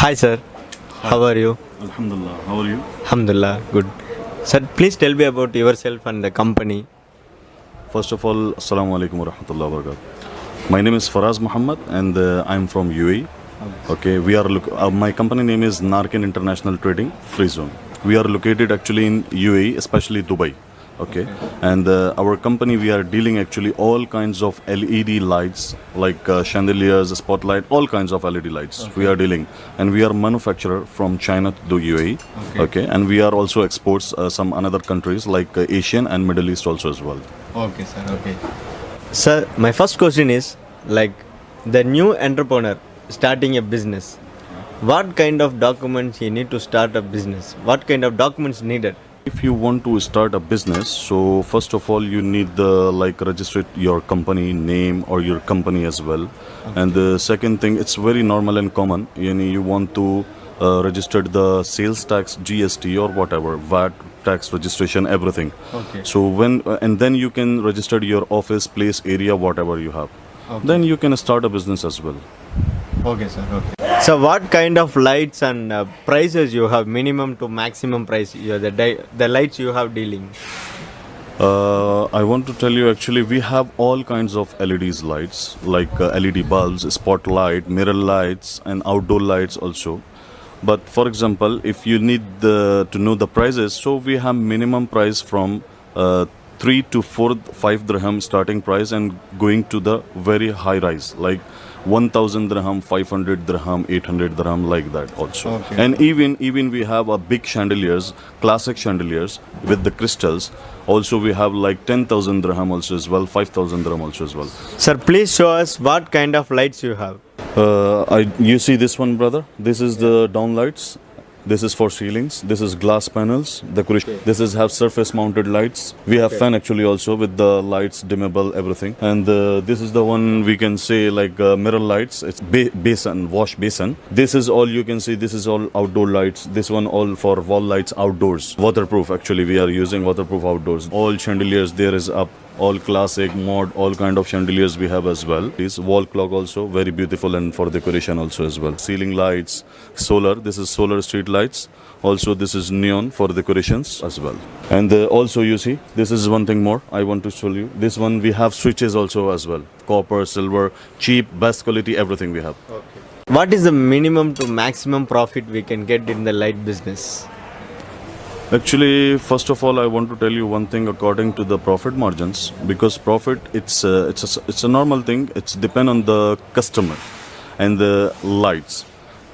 Hi sir, Hi. how are you? Alhamdulillah. How are you? Alhamdulillah, good. Sir, please tell me about yourself and the company. First of all, Assalamu alaikum wa rahmatullahi wa barakatuh. My name is Faraz Muhammad and I'm from UAE. Okay, my company name is Narkin International Trading Free Zone. We are located actually in UAE, especially Dubai. Okay, and our company, we are dealing actually all kinds of LED lights like chandeliers, spotlight, all kinds of LED lights we are dealing, and we are manufacturer from China to the UAE. Okay, and we are also exports some another countries like Asian and Middle East also as well. Okay sir, okay. Sir, my first question is like the new entrepreneur starting a business. What kind of documents you need to start a business? What kind of documents needed? If you want to start a business, so first of all you need the register your company name or your company as well. And the second thing, it's very normal and common. You want to register the sales tax, GST or whatever, VAT tax registration, everything. Okay. So and then you can register your office, place, area, whatever you have. Okay. Then you can start a business as well. Okay sir, okay. So what kind of lights and prices you have, minimum to maximum price, the lights you have dealing? I want to tell you actually we have all kinds of LEDs lights like LED bulbs, spotlight, mirror lights and outdoor lights also. But for example, if you need to know the prices, so we have minimum price from 3 to 5 dirham starting price and going to the very high rise like 1000 dirham, 500 dirham, 800 dirham, like that also. Okay. And even we have a big chandeliers, classic chandeliers with the crystals. Also we have like 10,000 dirham also as well, 5,000 dirham also as well. Sir, please show us what kind of lights you have. You see this one, brother? This is the down lights. This is for ceilings. This is glass panels. This is have surface mounted lights. We have fan actually also with the lights dimmable, everything. And this is the one we can say like mirror lights. It's basin, wash basin. This is all you can see. This is all outdoor lights. This one all for wall lights outdoors. Waterproof actually. We are using waterproof outdoors. All chandeliers there is up. All classic, mod, all kind of chandeliers we have as well. This wall clock also very beautiful and for decoration also as well. Ceiling lights, solar. This is solar street lights. Also this is neon for decorations as well. And also you see this is one thing more I want to show you. This one we have switches also as well. Copper, silver, cheap, best quality, everything we have. Okay. What is the minimum to maximum profit we can get in the light business? Actually, first of all, I want to tell you one thing according to the profit margins, because profit it's a normal thing. It's depend on the customer and the lights.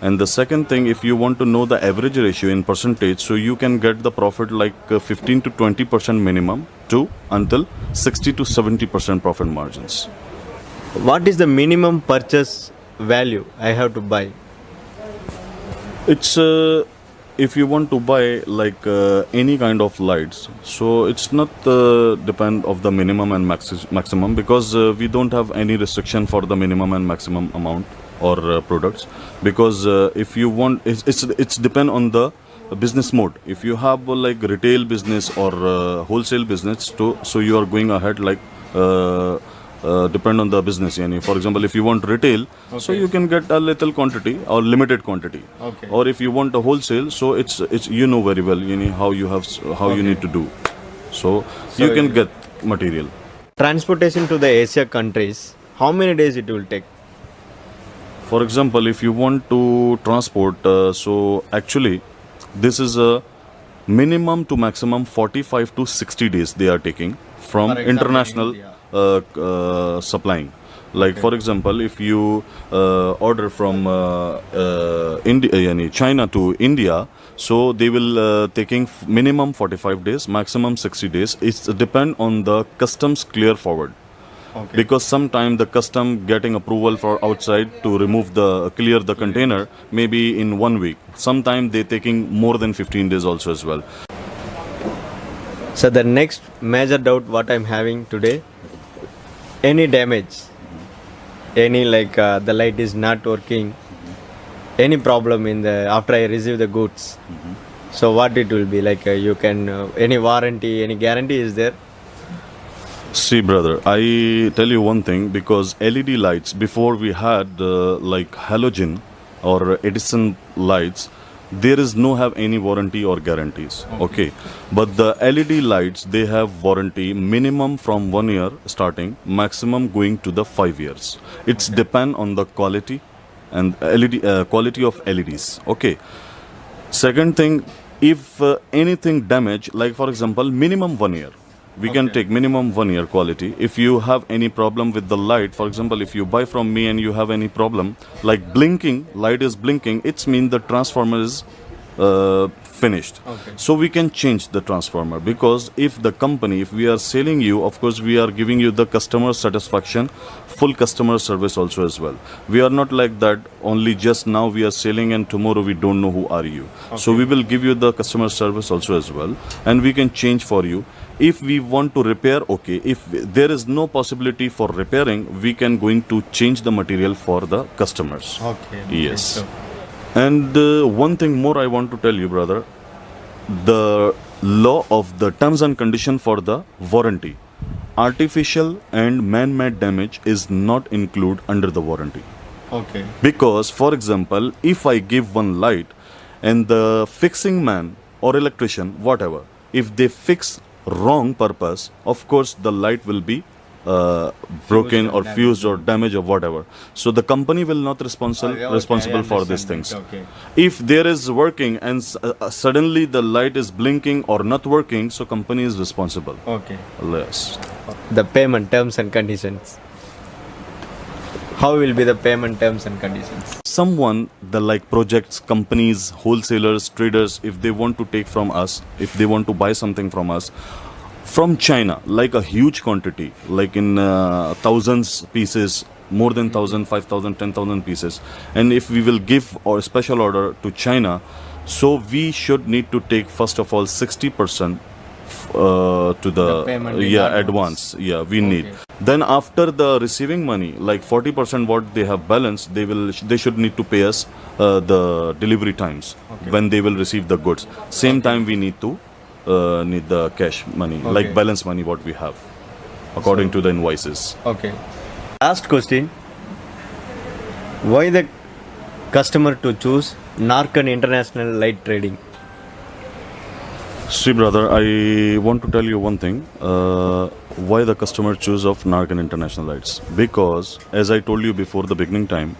And the second thing, if you want to know the average ratio in percentage, so you can get the profit like 15 to 20% minimum to until 60 to 70% profit margins. What is the minimum purchase value I have to buy? It's if you want to buy like any kind of lights, so it's not depend of the minimum and maximum, because we don't have any restriction for the minimum and maximum amount or products, because if you want, it's depend on the business mode. If you have like retail business or wholesale business, so you are going ahead like depend on the business. For example, if you want retail, so you can get a little quantity or limited quantity. Okay. Or if you want a wholesale, so it's you know very well how you need to do. So you can get material. Transportation to the Asia countries, how many days it will take? For example, if you want to transport, so actually this is a minimum to maximum 45 to 60 days they are taking from For example, international India. supplying. Like for example, if you order from India, China to India, so they will taking minimum 45 days, maximum 60 days. It's depend on the customs clear forward. Okay. Because sometime the custom getting approval for outside to clear the container maybe in 1 week. Sometime they taking more than 15 days also as well. So the next major doubt what I'm having today, any damage, any like the light is not working, any problem in the after I receive the goods. So what it will be like? You can any warranty, any guarantee is there? See, brother, I tell you one thing, because LED lights before we had like halogen or Edison lights, there is no have any warranty or guarantees. Okay. But the LED lights, they have warranty minimum from 1 year starting, maximum going to the 5 years. It's depend on the quality and quality of LEDs. Okay. Second thing, if anything damage, like for example, minimum 1 year. We can take minimum 1 year quality. If you have any problem with the light, for example, if you buy from me and you have any problem, like blinking, light is blinking, it's mean the transformer is finished. So we can change the transformer, because if the company, if we are selling you, of course we are giving you the customer satisfaction, full customer service also as well. We are not like that only just now we are selling and tomorrow we don't know who are you. So we will give you the customer service also as well, and we can change for you. If we want to repair, okay. If there is no possibility for repairing, we can going to change the material for the customers. Okay. Yes. And one thing more I want to tell you, brother, the law of the terms and condition for the warranty, artificial and man-made damage is not included under the warranty. Okay. Because, for example, if I give one light and the fixing man or electrician, whatever, if they fix wrong purpose, of course the light will be broken or fused or damaged or whatever. So the company will not responsible for these things. Okay. If there is working and suddenly the light is blinking or not working, so company is responsible. Okay. Yes. The payment terms and conditions. How will be the payment terms and conditions? Someone, the like projects, companies, wholesalers, traders, if they want to take from us, if they want to buy something from us, from China, like a huge quantity, like in thousands pieces, more than 1,000, 5,000, 10,000 pieces, and if we will give our special order to China, so we should need to take first of all 60% to the payment in advance. Yeah, we need. Then after the receiving money, like 40% what they have balance, they should need to pay us the delivery times when they will receive the goods. Same time we need to need the cash money, like balance money what we have according to the invoices. Okay. Last question. Why the customer to choose Narkan International Light Trading? See, brother, I want to tell you one thing. Why the customer choose of Narkan International Lights? Because, as I told you before the beginning time,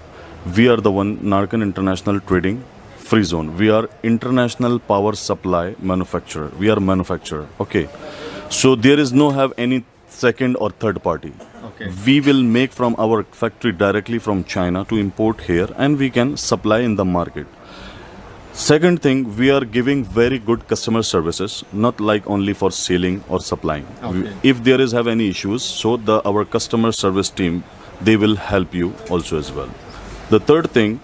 we are the one Narkan International Trading Free Zone. We are international power supply manufacturer. We are manufacturer. Okay. So there is no have any second or third party. Okay. We will make from our factory directly from China to import here, and we can supply in the market. Second thing, we are giving very good customer services, not like only for selling or supplying. If there is have any issues, so our customer service team, they will help you also as well. The third thing,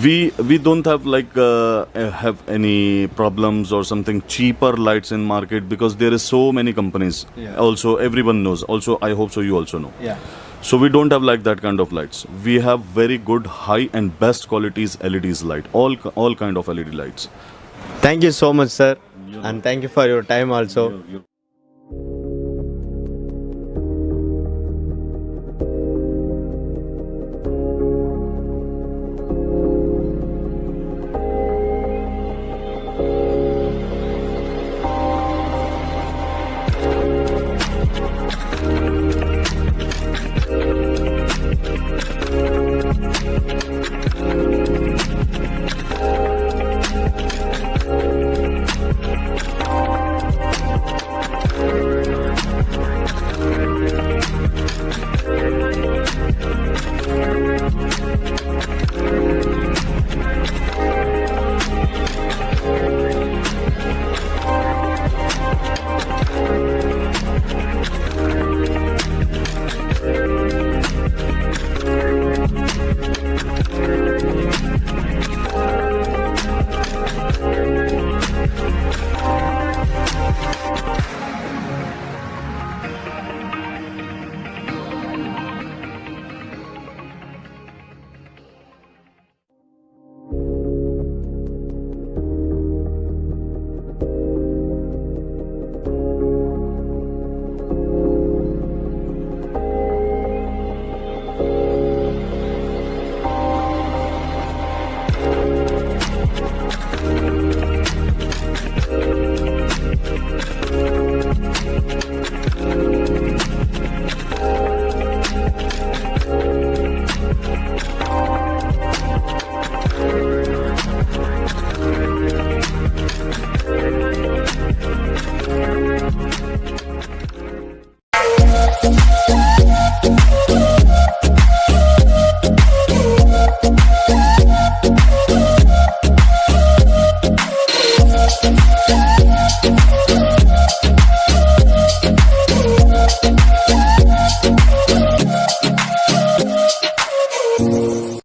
we don't have like have any problems or something cheaper lights in market, because there is so many companies. Also everyone knows. Also I hope so you also know. Yeah. So we don't have like that kind of lights. We have very good high and best qualities LEDs light, all kind of LED lights. Thank you so much, sir. And thank you for your time also.